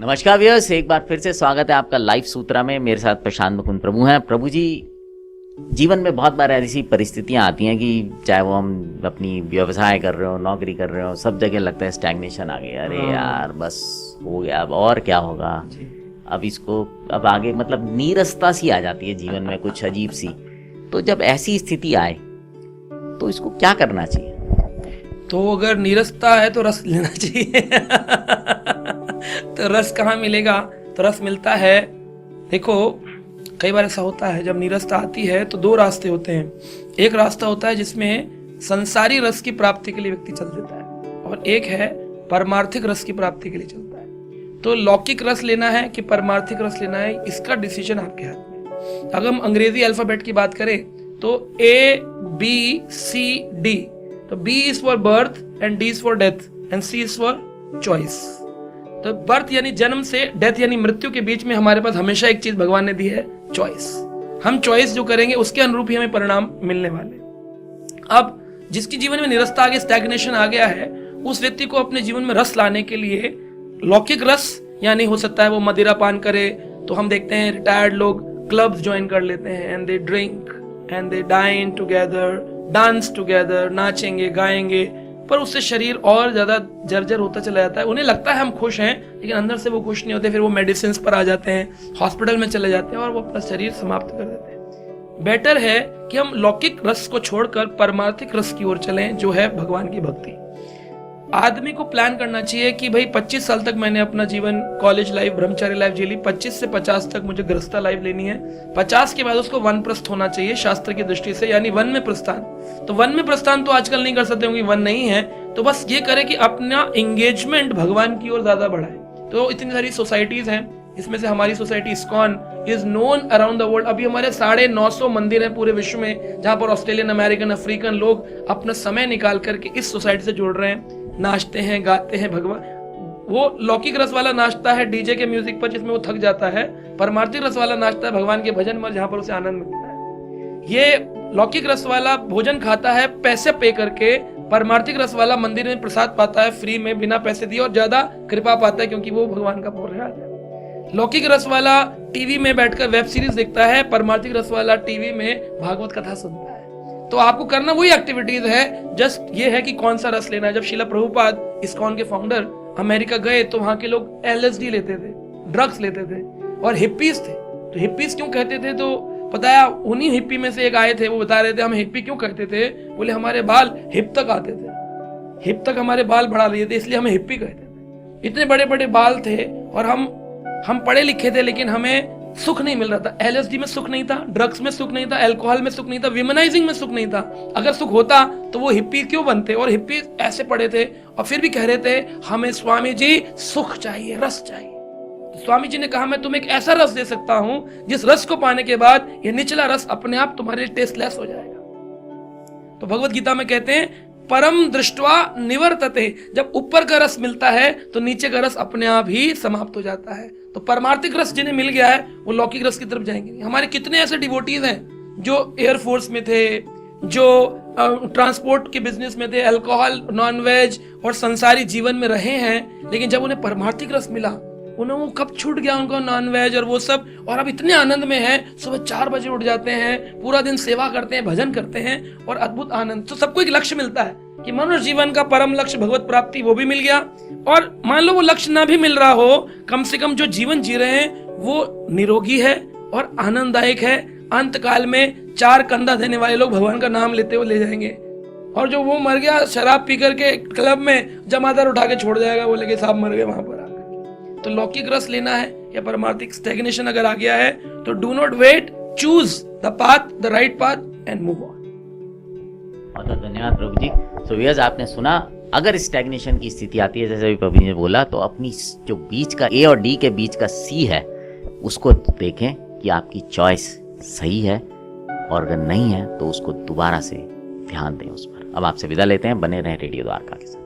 नमस्कार व्यूअर्स, एक बार फिर से स्वागत है आपका लाइव सूत्रा में। मेरे साथ प्रशांत मुकुंद प्रभु हैं। प्रभु जी, जीवन में बहुत बार ऐसी परिस्थितियां आती हैं कि चाहे वो हम अपनी व्यवसाय कर रहे हो, नौकरी कर रहे हो, सब जगह लगता है स्टैग्नेशन आ गया। अरे यार बस हो गया, अब और क्या होगा, अब इसको अब आगे मतलब नीरसता सी आ जाती है जीवन में, कुछ अजीब सी। तो जब ऐसी स्थिति आए तो इसको क्या करना चाहिए? तो अगर नीरसता है तो रस लेना चाहिए। तो रस कहाँ मिलेगा? तो रस मिलता है, देखो कई बार ऐसा होता है जब नीरसता आती है तो दो रास्ते होते हैं। एक रास्ता होता है जिसमें संसारी रस की प्राप्ति के लिए व्यक्ति चल देता है, और एक है परमार्थिक रस की प्राप्ति के लिए चलता है। तो लौकिक रस लेना है कि परमार्थिक रस लेना है, इसका डिसीजन आपके हाथ में। अगर हम अंग्रेजी अल्फाबेट की बात करें तो ABCD, तो B is for birth and D is for death and C is for choice। तो बर्थ यानी जन्म से डेथ यानी मृत्यु के बीच में हमारे पास हमेशा एक चीज भगवान ने दी है, चॉइस। हम चॉइस जो करेंगे उसके अनुरूप ही हमें परिणाम मिलने वाले। अब जिसके जीवन में निरस्ता आ गया, स्टैग्नेशन आ गया है, उस व्यक्ति को अपने जीवन में रस लाने के लिए लौकिक रस यानी हो सकता है वो मदिरा पान करे। तो हम देखते हैं रिटायर्ड लोग क्लब्स ज्वाइन कर लेते हैं, and they drink and they dine together, dance together, नाचेंगे गाएंगे, पर उससे शरीर और ज्यादा जर्जर होता चला जाता है। उन्हें लगता है हम खुश हैं, लेकिन अंदर से वो खुश नहीं होते। फिर वो मेडिसिन पर आ जाते हैं, हॉस्पिटल में चले जाते हैं और वो अपना शरीर समाप्त कर देते हैं। बेटर है कि हम लौकिक रस को छोड़कर परमार्थिक रस की ओर चलें, जो है भगवान की भक्ति। आदमी को प्लान करना चाहिए कि भाई 25 साल तक मैंने अपना जीवन कॉलेज लाइफ, ब्रह्मचारी लाइफ जी ली, 25 से 50 तक मुझे गृहस्था लाइफ लेनी है। 50 के बाद उसको वनप्रस्थ होना चाहिए शास्त्र की दृष्टि से, यानी वन में प्रस्थान। तो वन में प्रस्थान तो आजकल नहीं कर सकते क्योंकि वन नहीं है, तो बस ये करे कि अपना एंगेजमेंट भगवान की ओर ज्यादा बढ़ाए। तो इतनी सारी सोसाइटीज हैं, इसमें से हमारी society ISKCON is known around the world. अभी हमारे 950 मंदिर हैं पूरे विश्व में, जहां पर ऑस्ट्रेलियन, अमेरिकन, अफ्रीकन लोग अपना समय निकाल करके इस सोसाइटी से जुड़ रहे हैं, नाचते हैं, गाते हैं। भगवान वो लौकिक रस वाला नाचता है डीजे के म्यूजिक पर, जिसमें वो थक जाता है। परमार्थिक रस वाला नाचता है भगवान के भजन में, जहां पर उसे आनंद मिलता है। ये लौकिक रस वाला भोजन खाता है पैसे पे करके, परमार्थिक रस वाला मंदिर में प्रसाद पाता है फ्री में बिना पैसे दिए, और ज्यादा कृपा पाता है क्योंकि वो भगवान का प्रसाद है। लौकिक रस वाला टीवी में बैठकर वेब सीरीज देखता है, परमार्थिक रस वाला टीवी में भागवत कथा सुनता है। तो आपको करना वही एक्टिविटीज है, जस्ट ये है कि कौन सा रस लेना है। जब श्रील प्रभुपाद इस्कॉन के फाउंडर अमेरिका गए तो वहां के लोग LSD लेते थे, ड्रग्स लेते थे, और हिप्पीज थे। तो हिप्पीज क्यों कहते थे? तो पता है, उन्हीं हिप्पी में से एक आए थे, वो बता रहे थे हम हिप्पी क्यों कहते थे। बोले हमारे बाल हिप तक आते थे, हिप तक हमारे बाल बढ़ा लिए थे, इसलिए हमें हिप्पी कहते थे। इतने बड़े बड़े बाल थे, और हम पढ़े लिखे थे, लेकिन हमें सुख नहीं मिल रहा था। LSD में सुख नहीं था, ड्रग्स में सुख नहीं था, अल्कोहल में सुख नहीं था, विमेनाइजिंग में सुख नहीं था। अगर सुख होता तो वो हिप्पी क्यों बनते? और हिप्पी ऐसे पढ़े थे और फिर भी कह रहे थे हमें स्वामी जी सुख चाहिए, रस चाहिए। तो स्वामी जी ने कहा मैं तुम्हें एक ऐसा रस दे सकता हूं जिस रस को पाने के बाद ये निचला रस अपने आप तुम्हारे टेस्टलेस हो जाएगा। तो भगवत गीता में कहते हैं परम दृष्टवा निवर्तते, जब ऊपर का रस मिलता है तो नीचे का रस अपने आप ही समाप्त हो जाता है। तो परमार्थिक रस जिन्हें मिल गया है वो लौकिक रस की तरफ जाएंगे। हमारे कितने ऐसे डिवोटीज हैं जो एयरफोर्स में थे, जो ट्रांसपोर्ट के बिजनेस में थे, अल्कोहल, नॉनवेज और संसारी जीवन में रहे हैं, लेकिन जब उन्हें परमार्थिक रस मिला, उन्हें वो कब छूट गया उनको नॉनवेज और वो सब, और अब इतने आनंद में हैं। सुबह 4 बजे उठ जाते हैं, पूरा दिन सेवा करते हैं, भजन करते हैं, और अद्भुत आनंद। तो सबको एक लक्ष्य मिलता है कि मनुष्य जीवन का परम लक्ष्य भगवत प्राप्ति, वो भी मिल गया। और मान लो वो लक्ष्य ना भी मिल रहा हो, कम से कम जो जीवन जी रहे हैं वो निरोगी है और आनंददायक है। अंत काल में 4 कंधा देने वाले लोग भगवान का नाम लेते हुए ले जाएंगे, और जो वो मर गया शराब पी करके क्लब में, जमादार उठा के छोड़ जाएगा, वो लेके साहब मर गए वहां पर आकर। तो लौकिक रस लेना है या परमार्थिक, स्टैग्नेशन अगर आ गया है तो do not wait, choose the path, the right path and move on. बहुत धन्यवाद प्रभु जी। सो व्यूअर्स, आपने सुना, अगर स्टैग्नेशन की स्थिति आती है जैसे अभी प्रभु जी ने बोला, तो अपनी जो बीच का A और D के बीच का C है उसको देखें कि आपकी चॉइस सही है, और अगर नहीं है तो उसको दोबारा से ध्यान दें उस पर। अब आपसे विदा लेते हैं, बने रहें रेडियो द्वारका के साथ।